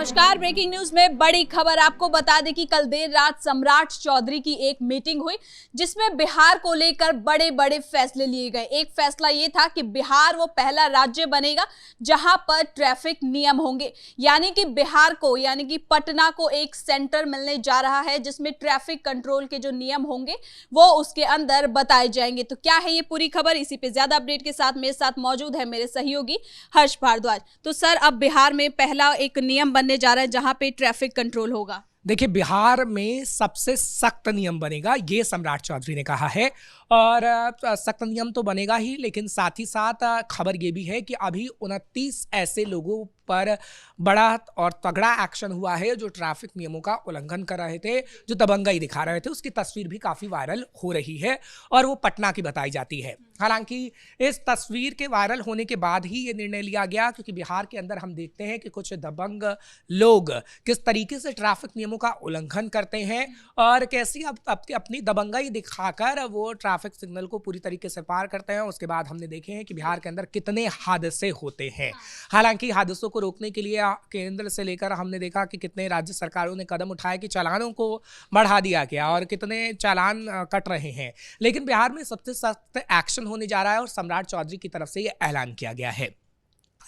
नमस्कार। Breaking news में बड़ी खबर आपको बता दें कि कल देर रात सम्राट चौधरी की एक मीटिंग हुई जिसमें बिहार को लेकर बड़े बड़े फैसले लिए गए। एक फैसला ये था कि बिहार वो पहला राज्य बनेगा जहां पर ट्रैफिक नियम होंगे, यानी कि बिहार को यानी कि पटना को एक सेंटर मिलने जा रहा है जिसमें ट्रैफिक कंट्रोल के जो नियम होंगे वो उसके अंदर बताए जाएंगे। तो क्या है ये पूरी खबर, इसी पे ज्यादा अपडेट के साथ मेरे साथ मौजूद है मेरे सहयोगी हर्ष भारद्वाज। तो सर, अब बिहार में पहला एक नियम बनने जा रहा है जहां पे ट्रैफिक कंट्रोल होगा। देखिए, बिहार में सबसे सख्त नियम बनेगा, ये सम्राट चौधरी ने कहा है। और सख्त नियम तो बनेगा ही, लेकिन साथ ही साथ खबर ये भी है कि अभी 29 ऐसे लोगों पर बड़ा और तगड़ा एक्शन हुआ है जो ट्रैफिक नियमों का उल्लंघन कर रहे थे, जो दबंगई दिखा रहे थे। उसकी तस्वीर भी काफ़ी वायरल हो रही है और वो पटना की बताई जाती है। हालांकि इस तस्वीर के वायरल होने के बाद ही ये निर्णय लिया गया, क्योंकि बिहार के अंदर हम देखते हैं कि कुछ दबंग लोग किस तरीके से ट्रैफिक नियमों का उल्लंघन करते हैं और कैसी अपनी दबंगई दिखाकर वो ट्रैफिक सिग्नल को पूरी तरीके से पार करते हैं। उसके बाद हमने देखे हैं कि बिहार के अंदर कितने हादसे होते हैं। हालांकि हादसों को रोकने के लिए केंद्र से लेकर हमने देखा कि कितने राज्य सरकारों ने कदम उठाए कि चालानों को बढ़ा दिया गया और कितने चालान कट रहे हैं, लेकिन बिहार में सबसे सख्त एक्शन होने जा रहा है और सम्राट चौधरी की तरफ से ये ऐलान किया गया है।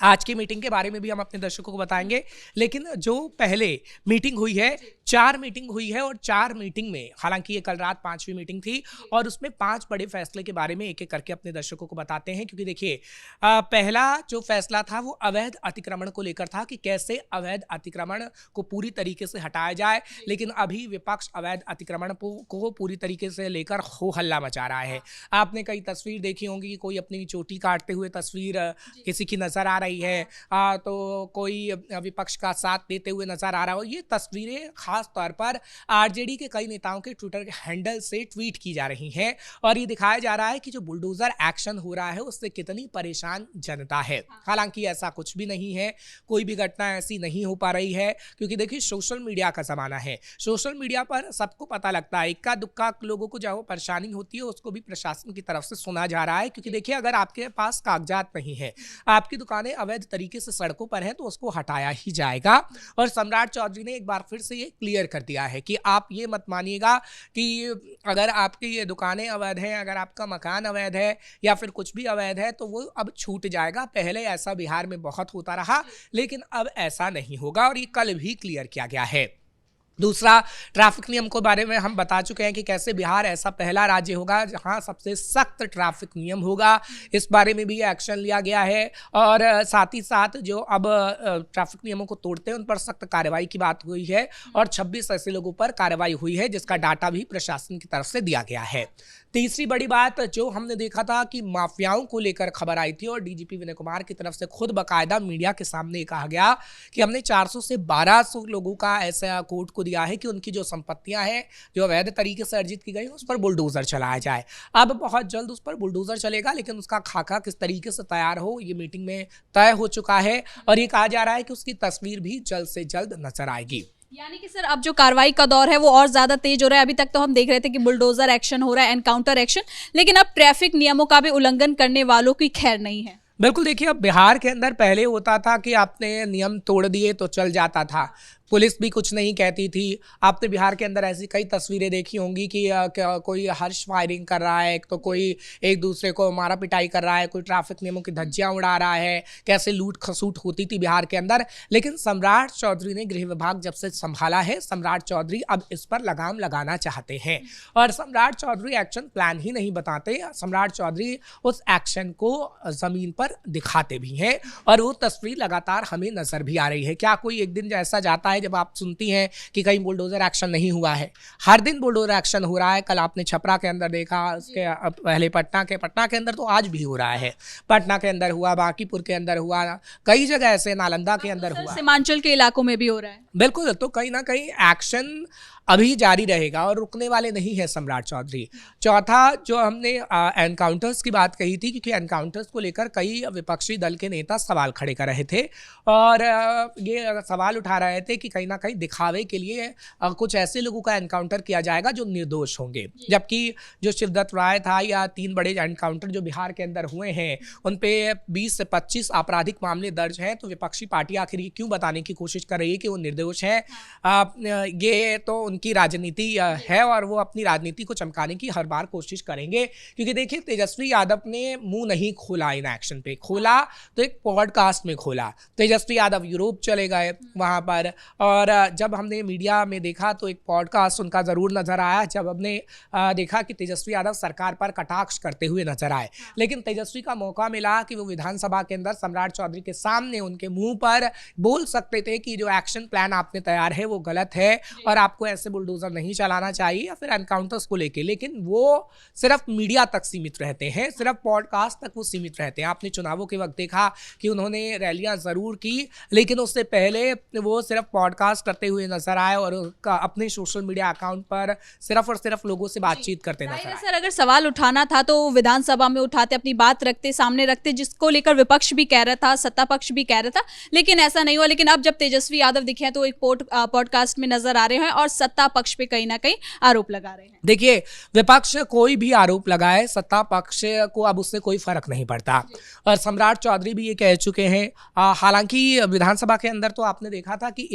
आज की मीटिंग के बारे में भी हम अपने दर्शकों को बताएंगे, लेकिन जो पहले मीटिंग हुई है, 4 मीटिंग हुई है और 4 मीटिंग में, हालांकि ये कल रात 5वीं मीटिंग थी और उसमें 5 बड़े फैसले के बारे में एक एक करके अपने दर्शकों को बताते हैं। क्योंकि देखिए, पहला जो फैसला था वो अवैध अतिक्रमण को लेकर था कि कैसे अवैध अतिक्रमण को पूरी तरीके से हटाया जाए, लेकिन अभी विपक्ष अवैध अतिक्रमण को पूरी तरीके से लेकर हो हल्ला मचा रहा है। आपने कई तस्वीर देखी होंगी, कोई अपनी चोटी काटते हुए तस्वीर किसी की नजर आ रही है, तो कोई विपक्ष का साथ देते हुए नजर आ रहा हो। ये तस्वीरें खास तौर पर आरजेडी के कई नेताओं के ट्विटर हैंडल से ट्वीट की जा रही हैं और ये दिखाया जा रहा है कि जो बुलडोजर एक्शन हो रहा है उससे कितनी परेशान जनता है। हालांकि ऐसा कुछ भी नहीं है, कोई भी घटना ऐसी नहीं हो पा रही है, क्योंकि देखिए सोशल मीडिया का जमाना है। सोशल मीडिया पर सबको पता लगता है, इक्का दुक्का लोगों को जो परेशानी होती है उसको भी प्रशासन की तरफ से सुना जा रहा है। क्योंकि देखिए, अगर आपके पास कागजात नहीं है, आपकी दुकानें अवैध तरीके से सड़कों पर है, तो उसको हटाया ही जाएगा। और सम्राट चौधरी ने एक बार फिर से ये क्लियर कर दिया है कि आप ये मत मानिएगा कि अगर आपकी ये दुकानें अवैध हैं, अगर आपका मकान अवैध है या फिर कुछ भी अवैध है, तो वो अब छूट जाएगा। पहले ऐसा बिहार में बहुत होता रहा, लेकिन अब ऐसा नहीं होगा और ये कल भी क्लियर किया गया है। दूसरा, ट्रैफिक नियम के बारे में हम बता चुके हैं कि कैसे बिहार ऐसा पहला राज्य होगा जहां सबसे सख्त ट्रैफिक नियम होगा। इस बारे में भी एक्शन लिया गया है और साथ ही साथ जो अब ट्रैफिक नियमों को तोड़ते हैं उन पर सख्त कार्रवाई की बात हुई है और 26 ऐसे लोगों पर कार्रवाई हुई है, जिसका डाटा भी प्रशासन की तरफ से दिया गया है। तीसरी बड़ी बात जो हमने देखा था कि माफियाओं को लेकर खबर आई थी और डीजीपी विनय कुमार की तरफ से खुद बाकायदा मीडिया के सामने कहा गया कि हमने 400 से 1200 लोगों का ऐसा कोर्ट को दिया है कि उनकी जो संपत्तियां हैं जो अवैध तरीके से अर्जित की गई उस पर बुलडोजर चलाया जाए। अब बहुत जल्द उस पर बुलडोजर चलेगा, लेकिन उसका खाका किस तरीके से तैयार हो ये मीटिंग में तय हो चुका है और ये कहा जा रहा है कि उसकी तस्वीर भी जल्द से जल्द नजर आएगी। यानी कि सर, अब जो कार्रवाई का दौर है वो और ज्यादा तेज हो रहा है। अभी तक तो हम देख रहे थे कि बुलडोजर एक्शन हो रहा है, एनकाउंटर एक्शन, लेकिन अब ट्रैफिक नियमों का भी उल्लंघन करने वालों की खैर नहीं है। बिल्कुल, देखिए, अब बिहार के अंदर पहले होता था कि आपने नियम तोड़ दिए तो चल जाता था, पुलिस भी कुछ नहीं कहती थी। आपने बिहार के अंदर ऐसी कई तस्वीरें देखी होंगी कि कोई हर्ष फायरिंग कर रहा है, तो कोई एक दूसरे को मारा पिटाई कर रहा है, कोई ट्रैफिक नियमों की धज्जियां उड़ा रहा है, कैसे लूट खसूट होती थी बिहार के अंदर। लेकिन सम्राट चौधरी ने गृह विभाग जब से संभाला है, सम्राट चौधरी अब इस पर लगाम लगाना चाहते हैं और सम्राट चौधरी एक्शन प्लान ही नहीं बताते, सम्राट चौधरी उस एक्शन को जमीन पर दिखाते भी हैं और वो तस्वीर लगातार हमें नजर भी आ रही है। क्या कोई एक दिन ऐसा जाता है जब आप सुनती हैं कि कहीं बुलडोजर एक्शन नहीं हुआ है? हर दिन बुलडोजर एक्शन हो रहा है। कल आपने छपरा के अंदर देखा, उसके पहले पटना के अंदर तो आज भी हो रहा है। पटना के अंदर हुआ, बांकीपुर के अंदर हुआ, कई जगह ऐसे नालंदा के अंदर हुआ, सीमांचल के इलाकों में भी हो रहा है। बिल्कुल, तो कहीं ना कहीं एक्शन अभी जारी रहेगा और रुकने वाले नहीं है सम्राट चौधरी। चौथा, जो हमने एनकाउंटर्स की बात कही थी, क्योंकि एनकाउंटर्स को लेकर कई विपक्षी दल के नेता सवाल खड़े कर रहे थे और ये सवाल उठा रहे थे कि कहीं ना कहीं दिखावे के लिए कुछ ऐसे लोगों का एनकाउंटर किया जाएगा जो निर्दोष होंगे, जबकि जो शिवदत्त राय था या 3 बड़े एनकाउंटर जो बिहार के अंदर हुए हैं उन पे 20 से 25 आपराधिक मामले दर्ज हैं। तो विपक्षी पार्टी आखिर ये क्यों बताने की कोशिश कर रही है कि वो निर्दोष है? ये तो उनकी राजनीति है और वो अपनी राजनीति को चमकाने की हर बार कोशिश करेंगे, क्योंकि देखिए तेजस्वी यादव ने मुंह नहीं खोला इन एक्शन पे, खोला तो एक पॉडकास्ट में खोला। तेजस्वी यादव यूरोप चले गए वहाँ पर, और जब हमने मीडिया में देखा तो एक पॉडकास्ट उनका ज़रूर नज़र आया, जब हमने देखा कि तेजस्वी यादव सरकार पर कटाक्ष करते हुए नजर आए। लेकिन तेजस्वी का मौका मिला कि वो विधानसभा के अंदर सम्राट चौधरी के सामने उनके मुंह पर बोल सकते थे कि जो एक्शन प्लान आपने तैयार है वो गलत है और आपको ऐसे बुलडोजर नहीं चलाना चाहिए या फिर एनकाउंटर्स को लेके। लेकिन वो सिर्फ मीडिया तक सीमित रहते हैं, सिर्फ पॉडकास्ट तक वो सीमित रहते हैं। आपने चुनावों के वक्त देखा कि उन्होंने रैलियां जरूर की, लेकिन उससे पहले वो सिर्फ पॉडकास्ट करते हुए नजर आए और अपने सोशल मीडिया अकाउंट पर सिर्फ और सिर्फ लोगों से बातचीत करते नजर आए। सर, अगर सवाल उठाना था तो विधानसभा में उठाते, अपनी बात रखते, सामने रखते, जिसको लेकर विपक्ष भी कह रहा था, सत्ता पक्ष भी कह रहा था, लेकिन ऐसा नहीं हुआ। लेकिन अब जब तेजस्वी यादव दिखे हैं तो एक पॉडकास्ट में नजर आ रहे हैं और सत्ता पक्ष पे कहीं ना कहीं आरोप लगा रहे हैं। देखिए, विपक्ष कोई भी आरोप लगाए, सत्ता पक्ष को अब उससे कोई फर्क नहीं पड़ता। और सम्राट चौधरी भी ये कह चुके हैं, हालांकि विधानसभा के अंदर तो आपने देखा था कि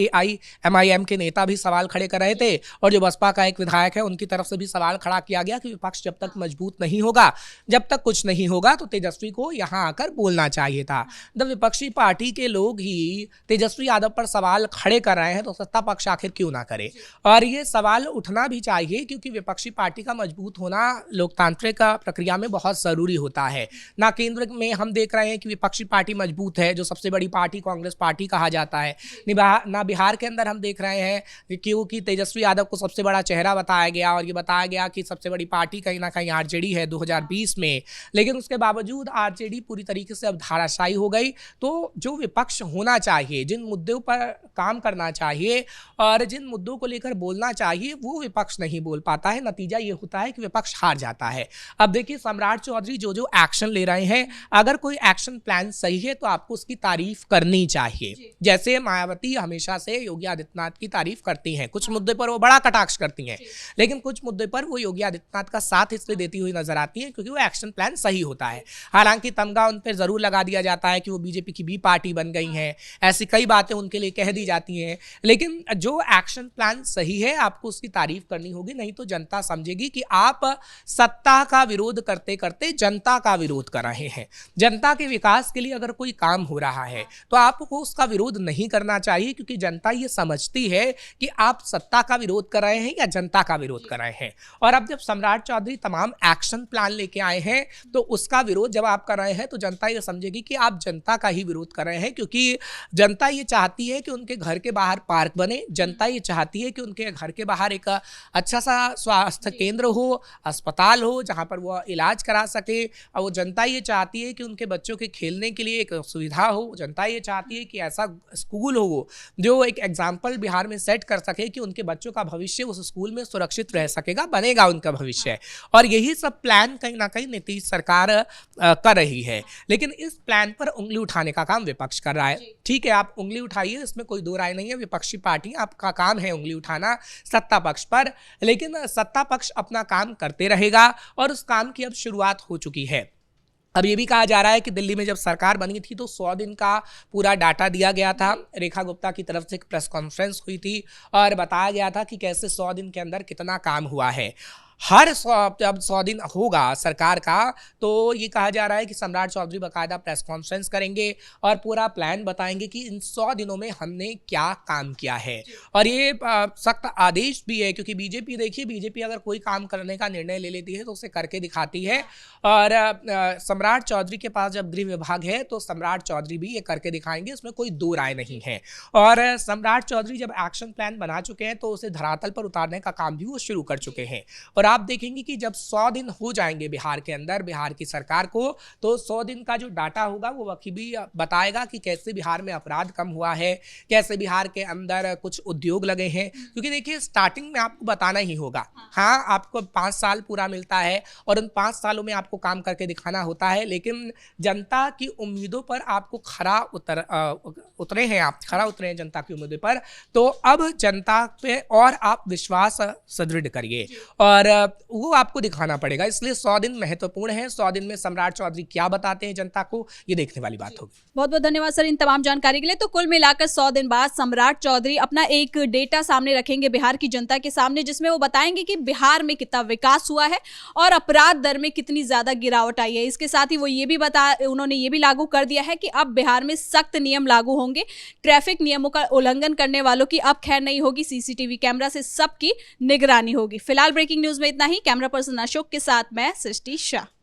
AIMIM के नेता भी सवाल खड़े कर रहे थे और जो बसपा का एक विधायक है उनकी तरफ से भी सवाल खड़ा किया गया कि विपक्ष जब तक मजबूत नहीं होगा, जब तक कुछ नहीं होगा, तो तेजस्वी को यहां आकर बोलना चाहिए था। जब विपक्षी पार्टी के लोग ही तेजस्वी यादव पर सवाल खड़े कर रहे हैं तो सत्ता पक्ष आखिर क्यों ना करे? और ये सवाल उठना भी चाहिए, क्योंकि विपक्षी पार्टी का मजबूत होना लोकतांत्रिक प्रक्रिया में बहुत जरूरी होता है। ना केंद्र में हम देख रहे हैं कि विपक्षी पार्टी मजबूत है, जो सबसे बड़ी पार्टी कांग्रेस पार्टी कहा जाता है, ना बिहार के अंदर हम देख रहे हैं क्योंकि तेजस्वी यादव को सबसे बड़ा चेहरा बताया गया और ये बताया गया कि सबसे बड़ी पार्टी कहीं ना कहीं आरजेडी है 2020 में, लेकिन उसके बावजूद आरजेडी पूरी तरीके से अब धाराशायी हो गई। तो जो विपक्ष होना चाहिए, जिन मुद्दों पर काम करना चाहिए और जिन मुद्दों को लेकर बोलना चाहिए, वो विपक्ष नहीं बोल पाता है। नतीजा ये होता है कि विपक्ष हार जाता है। अब देखिए, सम्राट चौधरी जो जो एक्शन ले रहे हैं, अगर कोई एक्शन प्लान सही है तो आपको उसकी तारीफ करनी चाहिए। जैसे मायावती हमेशा से योगी आदित्यनाथ की तारीफ करती हैं, कुछ मुद्दे पर वो बड़ा कटाक्ष करती हैं, लेकिन कुछ मुद्दे पर वो योगी आदित्यनाथ का साथ इसलिए देती हुई नजर आती हैं क्योंकि वो एक्शन प्लान सही होता है। हालांकि तमगा उन पर जरूर लगा दिया जाता है कि वो बीजेपी की बी पार्टी बन गई हैं, ऐसी कई बातें उनके लिए कह दी जाती हैं, लेकिन जो एक्शन प्लान सही है आपको उसकी तारीफ करनी होगी, नहीं तो जनता समझेगी कि आप सत्ता का विरोध करते करते जनता का विरोध कर रहे हैं। जनता के विकास के लिए अगर कोई काम हो रहा है तो आपको उसका विरोध नहीं करना चाहिए, क्योंकि जनता ये समझती है कि आप सत्ता का विरोध कर रहे हैं या जनता का विरोध कर रहे हैं। और अब जब सम्राट चौधरी तमाम एक्शन प्लान लेके आए हैं तो उसका विरोध जब आप कर रहे हैं तो जनता ये समझेगी कि आप जनता का ही विरोध कर रहे हैं, क्योंकि जनता ये चाहती है कि उनके घर के बाहर पार्क बने, जनता ये चाहती है कि उनके घर के बाहर एक अच्छा सा स्वास्थ्य केंद्र हो, अस्पताल हो जहाँ पर वो इलाज करा सके, और वो जनता ये चाहती है कि उनके बच्चों के खेलने के लिए एक सुविधा हो, जनता ये चाहती है कि ऐसा स्कूल हो जो एक एग्जाम्पल बिहार में सेट कर सके कि उनके बच्चों का भविष्य उस स्कूल में सुरक्षित रह सकेगा, बनेगा उनका भविष्य। और यही सब प्लान कहीं ना कहीं नीतीश सरकार कर रही है, लेकिन इस प्लान पर उंगली उठाने का काम विपक्ष कर रहा है। ठीक है, आप उंगली उठाइए, इसमें कोई दो राय नहीं है, विपक्षी पार्टी आपका काम है उंगली उठाना सत्ता पक्ष पर, लेकिन सत्ता पक्ष अपना काम करते रहेगा और उस काम की अब शुरुआत हो चुकी है। अब ये भी कहा जा रहा है कि दिल्ली में जब सरकार बनी थी तो 100 दिन का पूरा डाटा दिया गया था। रेखा गुप्ता की तरफ से एक प्रेस कॉन्फ्रेंस हुई थी और बताया गया था कि कैसे 100 दिन के अंदर कितना काम हुआ है। जब 100 दिन होगा सरकार का तो ये कहा जा रहा है कि सम्राट चौधरी बाकायदा प्रेस कॉन्फ्रेंस करेंगे और पूरा प्लान बताएंगे कि इन 100 दिनों में हमने क्या काम किया है। और ये सख्त आदेश भी है, क्योंकि बीजेपी, देखिए बीजेपी अगर कोई काम करने का निर्णय ले लेती है तो उसे करके दिखाती है, और सम्राट चौधरी के पास जब गृह विभाग है तो सम्राट चौधरी भी ये करके दिखाएंगे, इसमें कोई दो राय नहीं है। और सम्राट चौधरी जब एक्शन प्लान बना चुके हैं तो उसे धरातल पर उतारने का काम भी वो शुरू कर चुके हैं। और और आप देखेंगे कि जब 100 दिन हो जाएंगे बिहार के अंदर बिहार की सरकार को, तो 100 दिन का जो डाटा होगा वो भी बताएगा कि कैसे बिहार में अपराध कम हुआ है, कैसे बिहार के अंदर कुछ उद्योग लगे हैं। क्योंकि देखिए स्टार्टिंग में आपको बताना ही होगा, हाँ आपको 5 साल पूरा मिलता है और उन 5 सालों में आपको काम करके दिखाना होता है, लेकिन जनता की उम्मीदों पर आपको खरा उतरे हैं जनता की उम्मीदों पर। तो अब जनता पे और आप विश्वास सुदृढ़ करिए और वो आपको दिखाना पड़ेगा। इसलिए 100 दिन महत्वपूर्ण है। 100 दिन में सम्राट चौधरी क्या बताते हैं जनता को, ये देखने वाली बात होगी। बहुत बहुत धन्यवाद सर इन तमाम जानकारी के लिए। तो कुल मिलाकर 100 दिन बाद सम्राट चौधरी अपना एक डेटा सामने रखेंगे बिहार की जनता के सामने, जिसमें वो बताएंगे कि बिहार में कितना विकास हुआ है और अपराध दर में कितनी ज्यादा गिरावट आई है। इसके साथ ही वो उन्होंने ये भी लागू कर दिया है कि अब बिहार में सख्त नियम लागू होंगे। ट्रैफिक नियमों का उल्लंघन करने वालों की अब खैर नहीं होगी, सीसीटीवी कैमरा से सबकी निगरानी होगी। फिलहाल ब्रेकिंग न्यूज में इतना ही। कैमरा पर्सन अशोक के साथ मैं सृष्टि शाह।